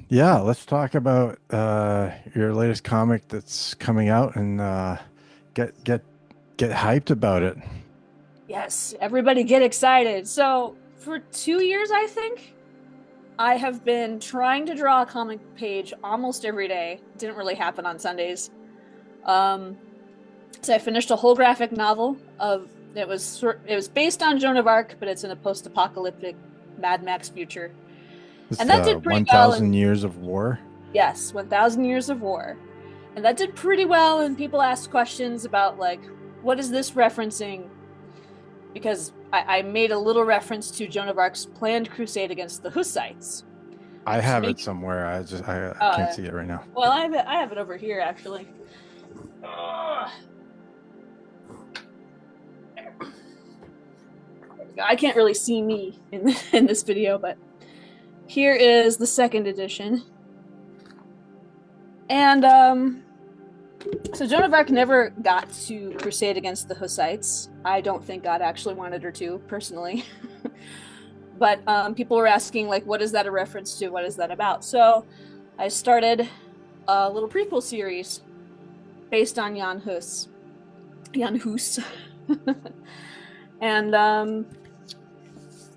Yeah, let's talk about your latest comic that's coming out and get get get hyped about it. Yes, everybody get excited. So, for 2 years, I think, I have been trying to draw a comic page almost every day. Didn't really happen on Sundays. Um, so I finished a whole graphic novel of it was based on Joan of Arc, but it's in a post-apocalyptic Mad Max future. It's And that the did pretty well 1,000 in, years of war. yes, 1000 Years of War. And that did pretty well, and people asked questions about like, what is this referencing? Because I made a little reference to Joan of Arc's planned crusade against the Hussites, I which have it makes somewhere. I can't uh see it right now. well, I have it over here actually. Ugh. I can't really see me in in this video, but here is the second edition. And so Joan of Arc never got to crusade against the Hussites. I don't think God actually wanted her to, personally. But people were asking, like, what is that a reference to? What is that about? So I started a little prequel series based on Jan Hus. Jan Hus. And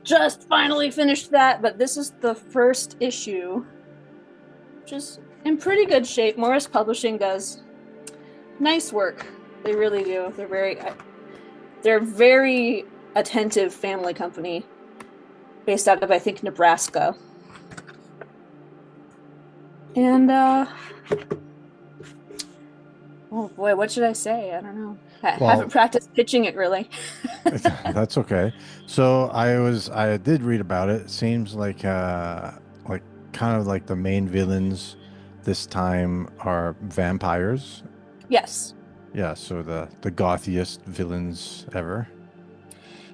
just finally finished that, but this is the first issue, which is in pretty good shape. Morris Publishing does nice work. They really do. They're very attentive family company based out of, I think, Nebraska. And oh boy, what should I say? I don't know. I haven't Well, practiced pitching it really. that's okay. I did read about it. It seems like kind of like the main villains this time are vampires. Yes. Yeah, so the gothiest villains ever.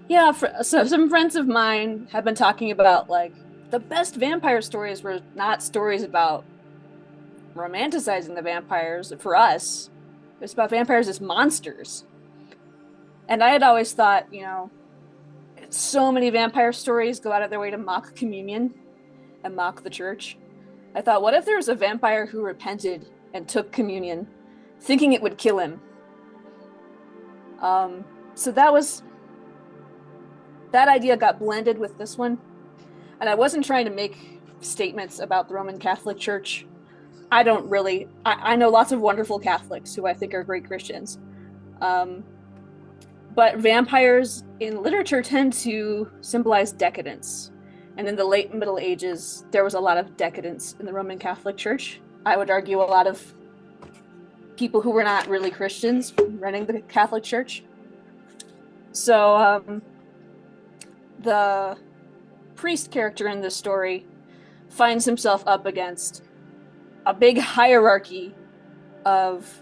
Yeah, so some friends of mine have been talking about like the best vampire stories were not stories about romanticizing the vampires for us. It's about vampires as monsters. And I had always thought, so many vampire stories go out of their way to mock communion and mock the church. I thought, what if there was a vampire who repented and took communion, thinking it would kill him? Um, so that idea got blended with this one, and I wasn't trying to make statements about the Roman Catholic Church. I don't really. I know lots of wonderful Catholics who I think are great Christians, um, but vampires in literature tend to symbolize decadence. And in the late Middle Ages, there was a lot of decadence in the Roman Catholic Church. I would argue a lot of people who were not really Christians running the Catholic Church. So the priest character in this story finds himself up against a big hierarchy of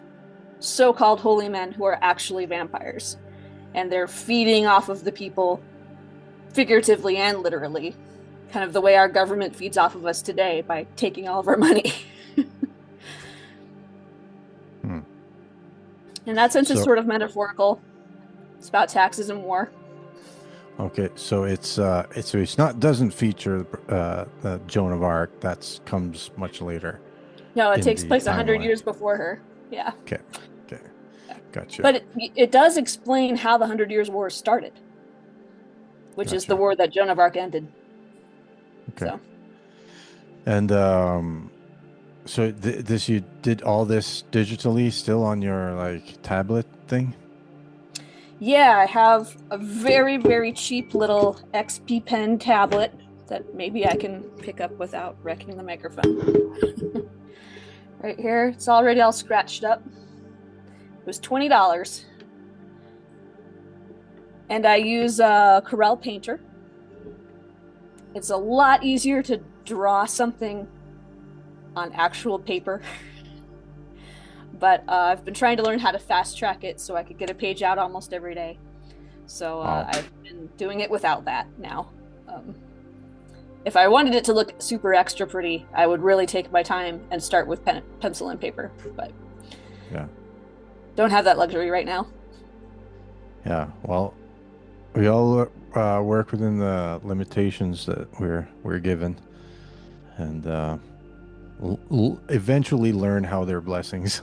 so-called holy men who are actually vampires, and they're feeding off of the people figuratively and literally, kind of the way our government feeds off of us today by taking all of our money. Hmm. In that sense, it's So sort of metaphorical. It's about taxes and war. Okay, so it's not doesn't feature the Joan of Arc. That comes much later No, it in takes the place 100 timeline. years before her. Yeah. Okay, okay, gotcha, But it does explain how the Hundred Years' War started, which is the gotcha. war that Joan of Arc ended. Okay, So, and so this you did all this digitally, still on your like tablet thing? yeah, I have a very, very cheap little XP Pen tablet that maybe I can pick up without wrecking the microphone. Right here, it's already all scratched up. It was $20. And I use a Corel Painter. It's a lot easier to draw something on actual paper. But I've been trying to learn how to fast track it so I could get a page out almost every day. So Wow. I've been doing it without that now. Um, if I wanted it to look super extra pretty, I would really take my time and start with pencil and paper. But Yeah, don't have that luxury right now. yeah. Well, we all work within the limitations that we're given, and eventually learn how their blessings.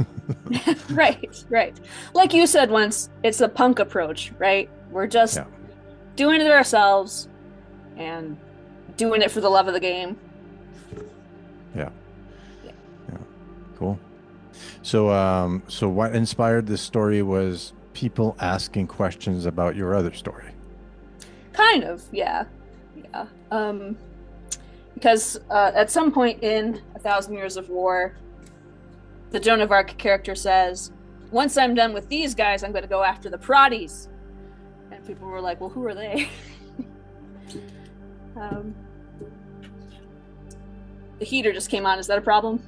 Right, right. Like you said once, it's a punk approach, right? We're just Yeah, doing it ourselves and doing it for the love of the game. yeah, Yeah. yeah. Cool. So, so what inspired this story was people asking questions about your other story. Kind of, yeah. Yeah. Because at some point in A Thousand Years of War, the Joan of Arc character says, once I'm done with these guys, I'm going to go after the Proddies. And people were like, well, who are they? um, the heater just came on. Is that a problem? You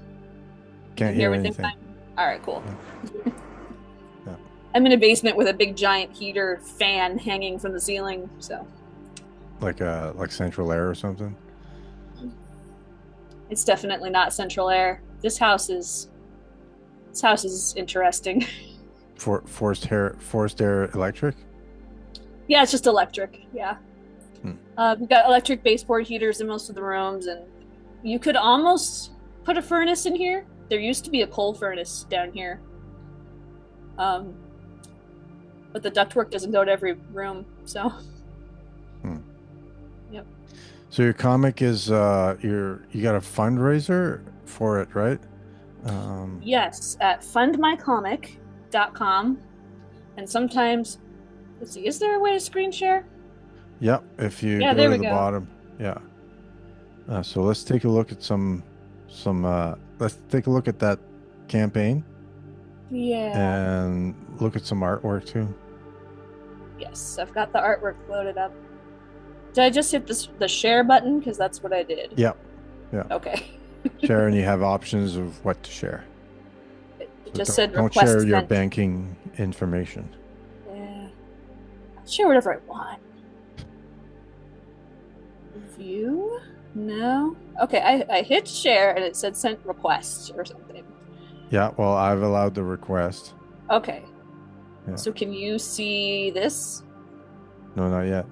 Can't can hear hear everything anything. fine? All right, cool. Yeah, yeah. I'm in a basement with a big giant heater fan hanging from the ceiling. So Like central air or something. it's definitely not central air. This house is interesting. Forced air electric. Yeah, it's just electric. Yeah. Hmm. We've got electric baseboard heaters in most of the rooms, and you could almost put a furnace in here. There used to be a coal furnace down here, um, but the ductwork doesn't go to every room. So, Hmm. yep. So your comic is you got a fundraiser for it, right? Um, Yes, at fundmycomic.com. And sometimes, let's see, is there a way to screen share? yep. If you Yeah, go there to we the go. bottom, yeah. So let's take a look at let's take a look at that campaign Yeah. and look at some artwork too. Yes, I've got the artwork loaded up. Did I just hit the share button? Because that's what I did. Yep. Yeah. Okay. Share and you have options of what to share. It So just said don't share request your sent. banking information. Yeah. I'll share whatever I want. View? No. Okay, I hit share and it said sent request or something. Yeah, well, I've allowed the request. Okay. Yeah. So can you see this? No, not yet.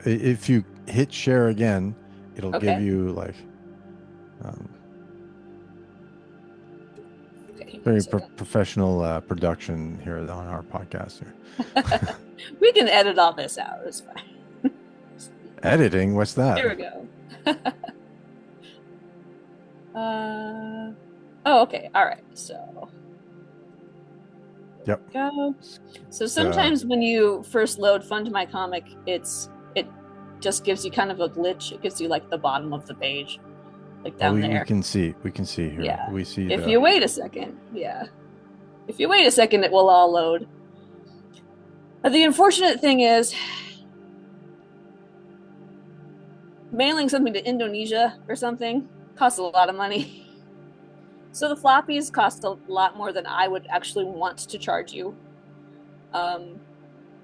If you hit share again, it'll give Okay. you like um, Okay, hang on a very second. professional production here on our podcast here. We can edit all this out. It's fine. Editing, what's that? There we go. uh, oh, okay. All right. So Yep. go. So It's, uh, sometimes when you first load Fund My Comic, it just gives you kind of a glitch. It gives you like the bottom of the page, like oh, down there. we can see here. Yeah. We see If the you wait a second, yeah. If you wait a second, it will all load. The unfortunate thing is, mailing something to Indonesia or something costs a lot of money. So the floppies cost a lot more than I would actually want to charge you. Um,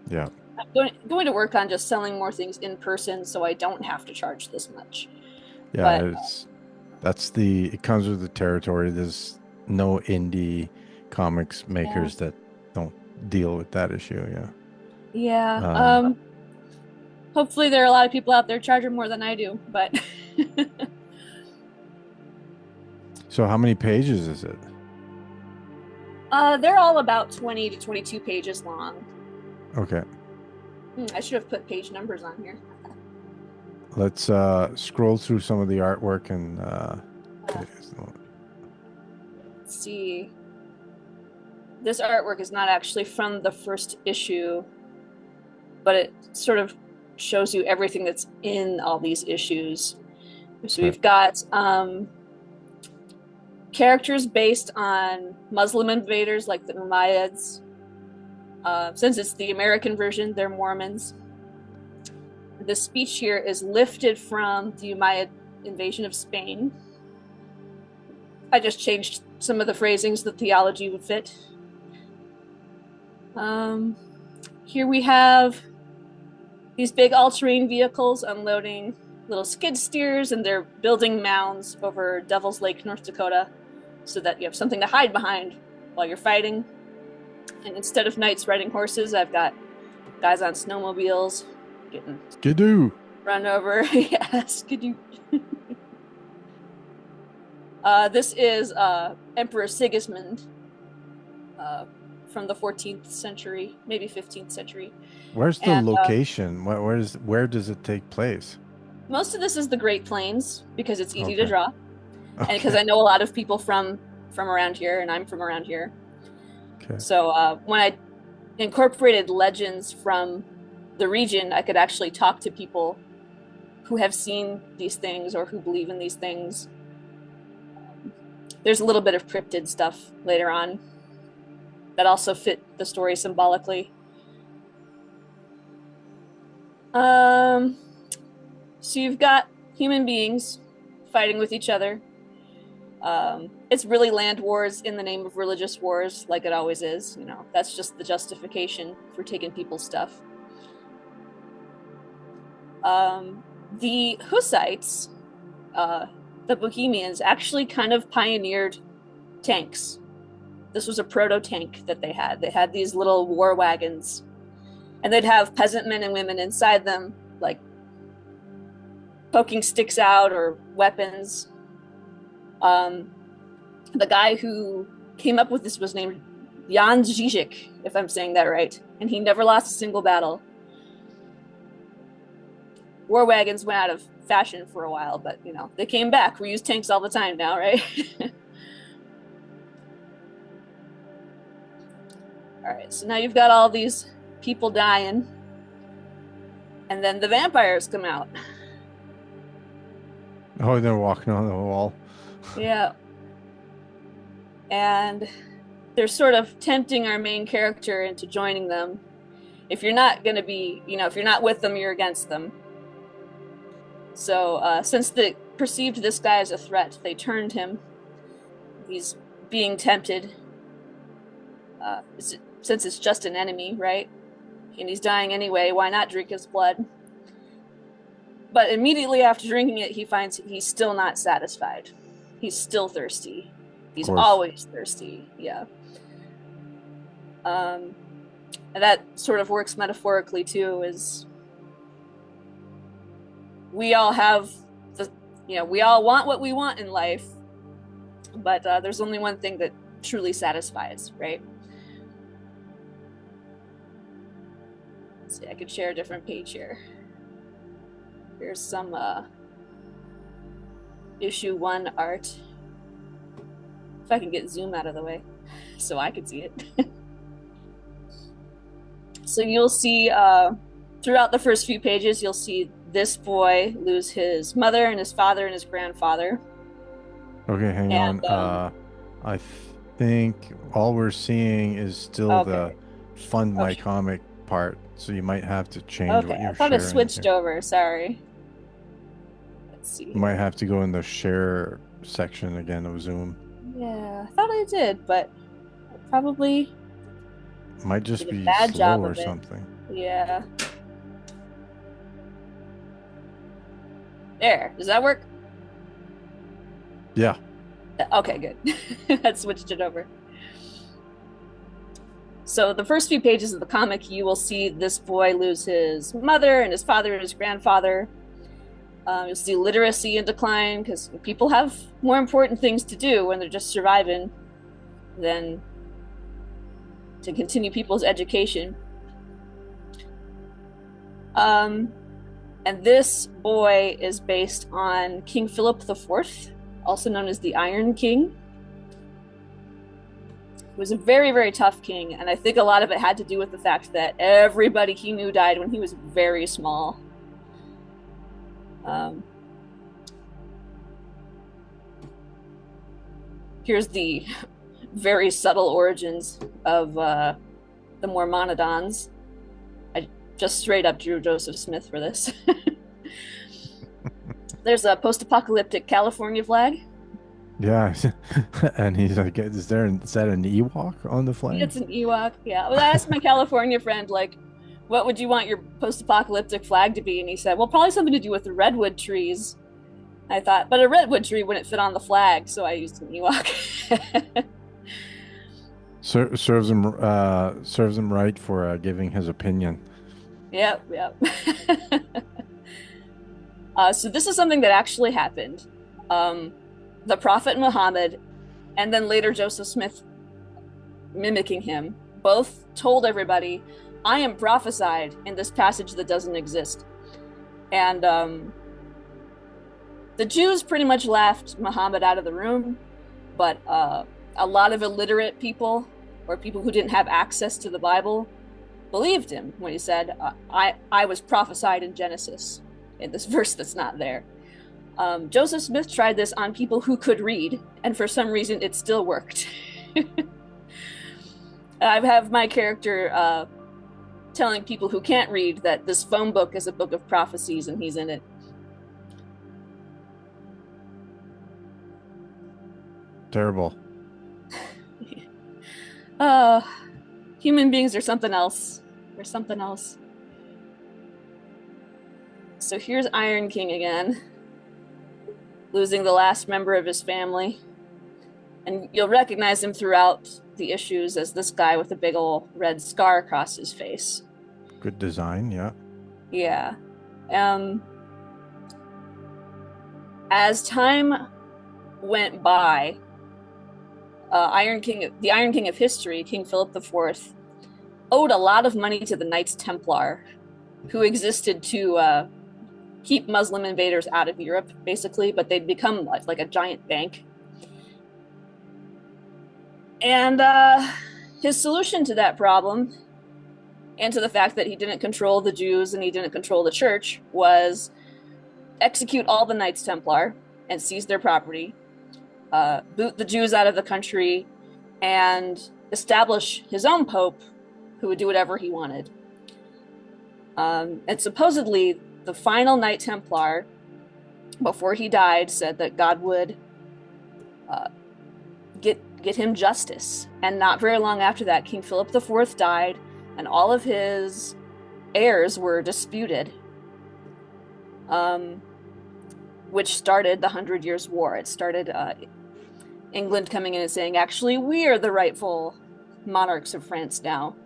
yeah. I'm going to work on just selling more things in person so I don't have to charge this much. Yeah, But it comes with the territory. There's no indie comics yeah, makers that don't deal with that issue. Yeah. yeah. Um, Hopefully there are a lot of people out there charging more than I do, but so how many pages is it? they're all about 20 to 22 pages long. Okay. I should have put page numbers on here. Let's scroll through some of the artwork and okay, Let's see. This artwork is not actually from the first issue, but it sort of shows you everything that's in all these issues. So okay. we've got characters based on Muslim invaders like the Umayyads. Since it's the American version, they're Mormons. The speech here is lifted from the Umayyad invasion of Spain. I just changed some of the phrasings the theology would fit. Here we have these big all-terrain vehicles unloading little skid steers, and they're building mounds over Devil's Lake, North Dakota, so that you have something to hide behind while you're fighting. And instead of knights riding horses, I've got guys on snowmobiles getting Skidoo. run over. Yeah, skidoo. This is Emperor Sigismund uh, from the 14th century, maybe 15th century. Where's the And location? Where does it take place? most of this is the Great Plains because it's easy to Okay. draw. And because Okay. I know a lot of people from around here, and I'm from around here. Okay. So when I incorporated legends from the region, I could actually talk to people who have seen these things or who believe in these things. There's a little bit of cryptid stuff later on that also fit the story symbolically. Um, so you've got human beings fighting with each other. It's really land wars in the name of religious wars, like it always is. You know, that's just the justification for taking people's stuff. Um, the Hussites, uh, the Bohemians, actually kind of pioneered tanks. This was a proto tank that they had. They had these little war wagons, and they'd have peasant men and women inside them, like poking sticks out or weapons. Um, the guy who came up with this was named Jan Žižek, if I'm saying that right, and he never lost a single battle. War wagons went out of fashion for a while, but you know they came back. We use tanks all the time now, right? All right, so now you've got all these people dying, and then the vampires come out. Oh, they're walking on the wall. Yeah, and they're sort of tempting our main character into joining them. If you're not going to be, you know, if you're not with them, you're against them. So since they perceived this guy as a threat, they turned him. He's being tempted. Since it's just an enemy, right? And he's dying anyway, why not drink his blood? But immediately after drinking it, he finds he's still not satisfied. He's still thirsty. Of He's course. always thirsty. Yeah. And that sort of works metaphorically too, is we all have the, you know, we all want what we want in life, but there's only one thing that truly satisfies, right? Let's see, I could share a different page here. Here's some issue 1 art. If I can get zoom out of the way so I can see it. So you'll see throughout the first few pages, you'll see this boy lose his mother and his father and his grandfather. Okay, hang And on. I think all we're seeing is still the okay, fund my okay, comic part, so you might have to change what okay. I you're thought it sharing switched here. over. Sorry. Let's see You might here. have to go in the share section again of Zoom. Yeah, I thought I did, but I probably Might just did a be bad slow job or of it. something. Yeah. There. Does that work? Yeah. Okay, good. That switched it over. So the first few pages of the comic, you will see this boy lose his mother and his father and his grandfather. You'll see literacy in decline because people have more important things to do when they're just surviving than to continue people's education. Um, and this boy is based on King Philip IV, also known as the Iron King. He was a very, very tough king, and I think a lot of it had to do with the fact that everybody he knew died when he was very small. Um, here's the very subtle origins of the Mormonodons. I just straight up drew Joseph Smith for this. There's a post-apocalyptic California flag. Yeah. And he's like, is that an Ewok on the flag? It's an Ewok. Yeah. Well, I asked my California friend, like, what would you want your post-apocalyptic flag to be? And he said, well, probably something to do with the redwood trees. I thought, but a redwood tree wouldn't fit on the flag, so I used an Ewok. Serves him right for giving his opinion. Yep, yep. So this is something that actually happened. Um, the Prophet Muhammad, and then later Joseph Smith mimicking him, both told everybody, I am prophesied in this passage that doesn't exist. And the Jews pretty much laughed Muhammad out of the room, but a lot of illiterate people or people who didn't have access to the Bible believed him when he said, I was prophesied in Genesis, in this verse that's not there. Joseph Smith tried this on people who could read, and for some reason it still worked. I have my character telling people who can't read that this phone book is a book of prophecies and he's in it. Terrible. uh Human beings are something else. They're something else. So here's Iron King again, losing the last member of his family. And you'll recognize him throughout the issues as this guy with a big old red scar across his face. Good design, yeah. Yeah. As time went by, the Iron King of history, King Philip IV, owed a lot of money to the Knights Templar, who existed to keep Muslim invaders out of Europe, basically, but they'd become like a giant bank. And his solution to that problem, and to the fact that he didn't control the Jews and he didn't control the church, was execute all the Knights Templar and seize their property, boot the Jews out of the country, and establish his own pope who would do whatever he wanted. And supposedly, the final Knight Templar, before he died, said that God would get him justice. And not very long after that, King Philip IV died, and all of his heirs were disputed, which started the 100 Years' War. It started England coming in and saying, actually, we are the rightful monarchs of France now.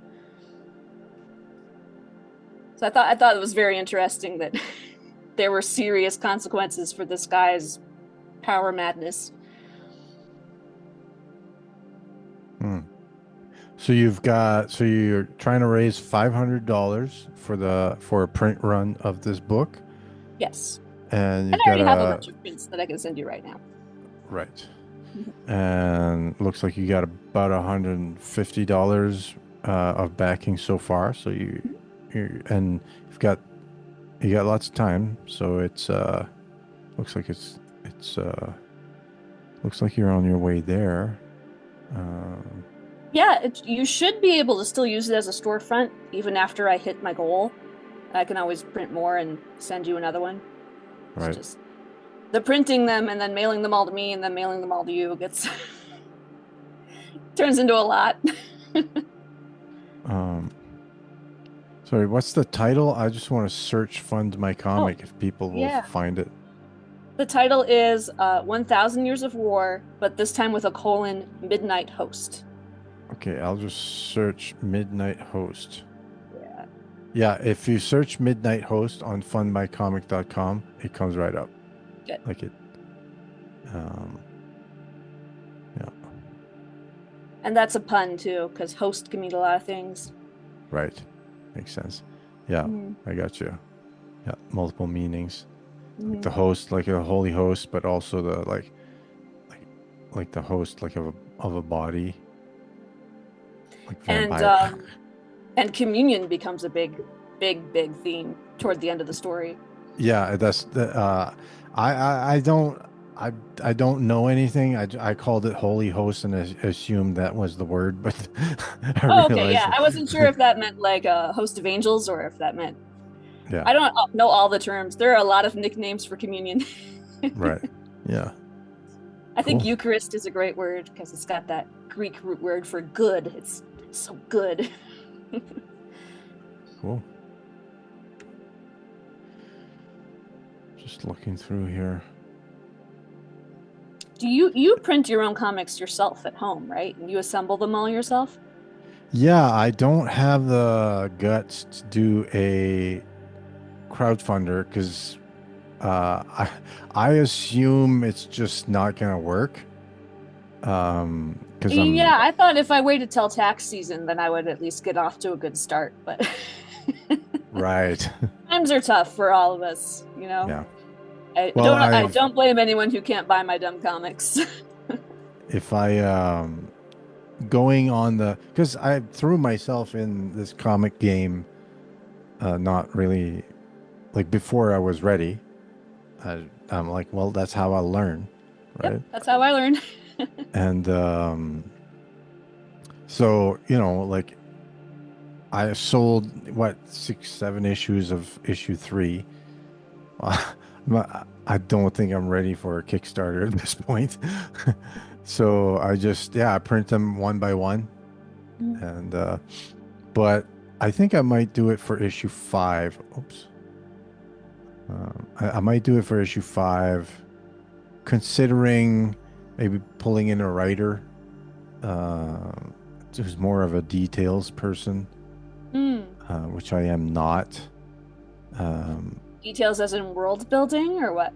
So I thought it was very interesting that there were serious consequences for this guy's power madness. So you're trying to raise $500 for a print run of this book, Yes. and And you've I got already have a bunch of prints that I can send you right now. right, and looks like you got about $150 of backing so far. So and you got lots of time. So it's looks like looks like you're on your way there. Yeah, you should be able to still use it as a storefront even after I hit my goal. I can always print more and send you another one. It's Right. just the printing them and then mailing them all to me and then mailing them all to you gets turns into a lot. Sorry, what's the title? I just want to search Fund My Oh, Comic if people will yeah. find it. The title is 1000 Years of War, but this time with a colon, Midnight Host. Okay, I'll just search Midnight Host. Yeah. Yeah, if you search Midnight Host on fundmycomic.com, it comes right up. Good. Like it. Yeah, And that's a pun too, because host can mean a lot of things. right. Makes sense. Yeah, I got you. Yeah, multiple meanings. Like the host, like a holy host, but also the like the host, like of a body, like vampire. And communion becomes a big theme toward the end of the story. Yeah, that's the. I don't know anything. I called it holy host and assumed that was the word, but I Oh, okay, realized. yeah. I wasn't sure if that meant like a host of angels or if that meant. Yeah. I don't know all the terms. There are a lot of nicknames for communion. Right. Yeah. I think Cool. Eucharist is a great word because it's got that Greek root word for good. It's so good. Cool. Just looking through here. Do you print your own comics yourself at home, right? And you assemble them all yourself? Yeah, I don't have the guts to do a crowdfunder because I assume it's just not gonna work. Because I'm Yeah, I thought if I waited till tax season, then I would at least get off to a good start. But right. times are tough for all of us, you know. Yeah. I Well, don't I I've don't blame anyone who can't buy my dumb comics. if I going on the because I threw myself in this comic game, not really like before I was ready. I'm like, well, that's how I learn, Yep, right? that's how I learned. And so like I sold what 6, 7 issues of issue 3. I don't think I'm ready for a Kickstarter at this point. So I just I print them one by one, and but I think I might do it for issue 5. Oops. I might do it for issue 5, considering maybe pulling in a writer uh, who's more of a details person, Mm. which I am not. Um, Details as in world building or what?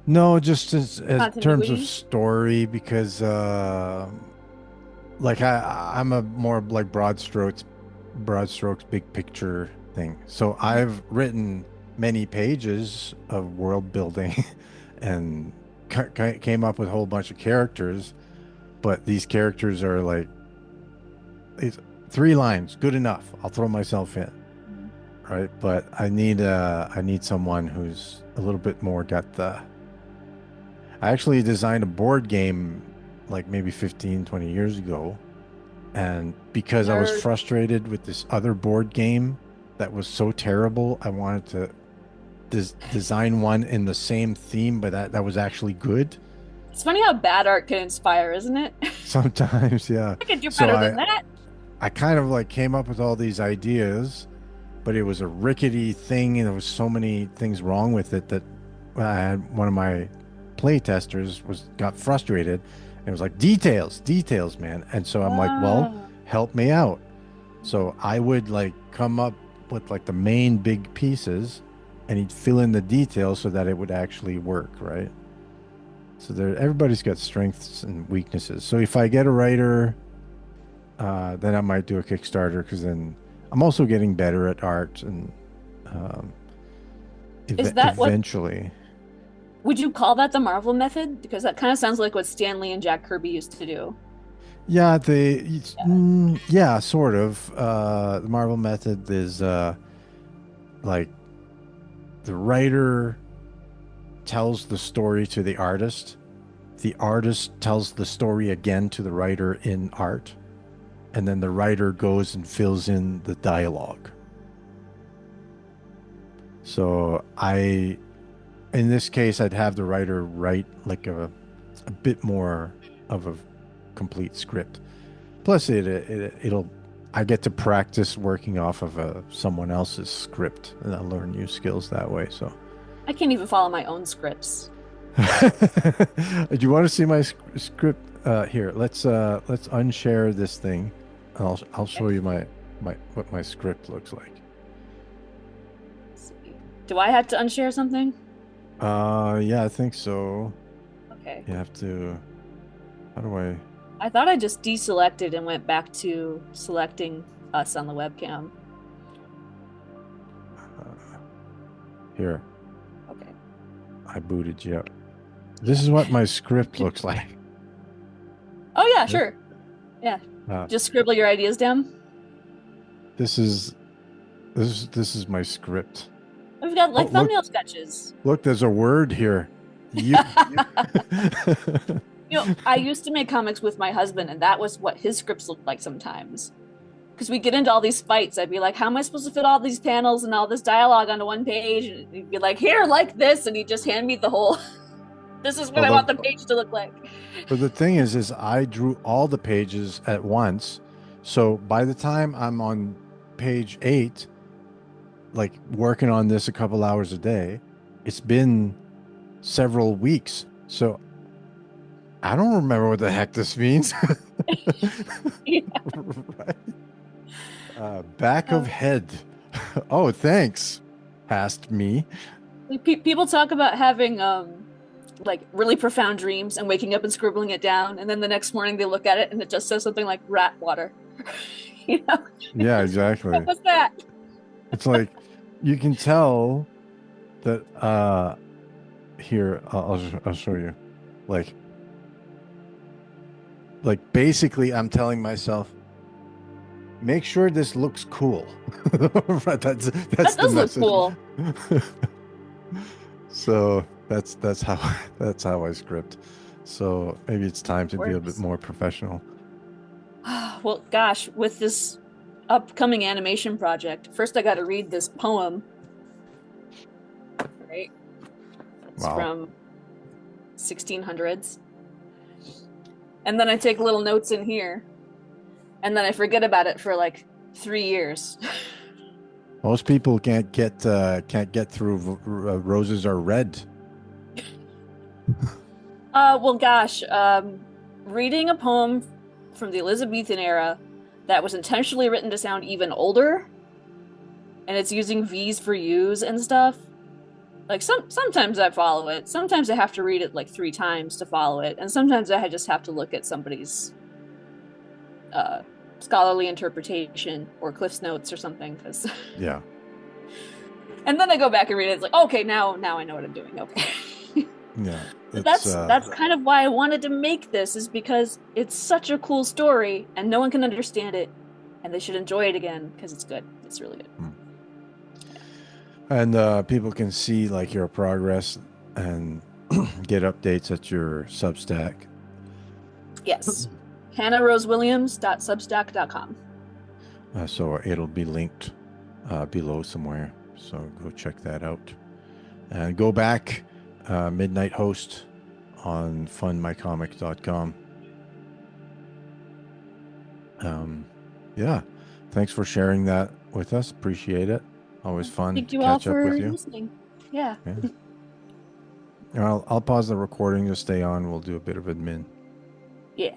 no, just as terms of Continuity? story, because like I'm a more like broad strokes, big picture thing. So I've written many pages of world building and came up with a whole bunch of characters, but these characters are like it's 3 lines, good enough. I'll throw myself in, right? But I need someone who's a little bit more got the. I actually designed a board game like maybe 15, 20 years ago. And because I was Nerd. frustrated with this other board game that was so terrible, I wanted to design one in the same theme, but that was actually good. It's funny how bad art can inspire, isn't it? Sometimes, yeah. I could do So better than that. I kind of like came up with all these ideas, but it was a rickety thing, and there was so many things wrong with it that I had one of my play testers was got frustrated and it was like details, man. And so I'm like, well, Ah. help me out. So I would like come up with like the main big pieces and he'd fill in the details so that it would actually work, right? So there everybody's got strengths and weaknesses. So if I get a writer, then I might do a Kickstarter because then I'm also getting better at art and um, Is that what eventually. would you call that the Marvel method? Because that kind of sounds like what Stan Lee and Jack Kirby used to do. Yeah, Yeah. yeah, sort of. The Marvel method is like the writer tells the story to the artist tells the story again to the writer in art, and then the writer goes and fills in the dialogue. So in this case, I'd have the writer write like a bit more of a complete script. Plus, it'll I get to practice working off of someone else's script, and I learn new skills that way. So, I can't even follow my own scripts. do you want to see my script? Here, let's unshare this thing. I'll show Okay. you my what my script looks like. Let's see. Do I have to unshare something? Yeah, I think so. Okay. You have to. How do I? I thought I just deselected and went back to selecting us on the webcam. Uh, here, Okay. I booted you up. This is what my script looks like. Oh yeah, sure. Yeah. Uh, Just scribble your ideas down. this is this is my script. We've got Oh, like thumbnail sketches. look, there's a word here. You. I used to make comics with my husband, and that was what his scripts looked like sometimes. Because we get into all these fights. I'd be like, how am I supposed to fit all these panels and all this dialogue onto one page? And he'd be like, here, like this. And he'd just hand me the whole, this is what Well, I want the page to look like. but the thing is I drew all the pages at once. So by the time I'm on page 8, like working on this a couple hours a day, it's been several weeks. So I don't remember what the heck this means. Yeah. Right. Back of head. Oh, thanks. Past me. People talk about having like really profound dreams and waking up and scribbling it down, and then the next morning they look at it and it just says something like rat water. You know, Yeah, what exactly. was that? It's like you can tell that here I'll show you. Like basically I'm telling myself make sure this looks cool. Right, that's That the does look message. cool. So that's how that's how I script. So maybe it's time to be a bit Works. more professional. Well, gosh, with this upcoming animation project, first I got to read this poem, right? It's Wow. from 1600s. And then I take little notes in here, and then I forget about it for like 3 years. Most people can't get through roses are red. Well, gosh, reading a poem from the Elizabethan era that was intentionally written to sound even older, and it's using V's for U's and stuff. Like sometimes I follow it. Sometimes I have to read it like 3 times to follow it, and sometimes I just have to look at somebody's uh, scholarly interpretation or Cliff's notes or something. Because Yeah. and then I go back and read it. It's like, okay, now I know what I'm doing. Okay. Yeah. But It's that's kind of why I wanted to make this, is because it's such a cool story and no one can understand it, and they should enjoy it again because it's good. It's really good. and people can see like your progress and get updates at your Substack. Yes. HannahRoseWilliams.substack.com. So it'll be linked below somewhere. So go check that out. And go back, Midnight Host on fundmycomic.com. Yeah. Thanks for sharing that with us. Appreciate it. Always fun Thank to you all catch up for with you. listening. Yeah. Yeah. And I'll pause the recording to stay on. We'll do a bit of admin. Yeah.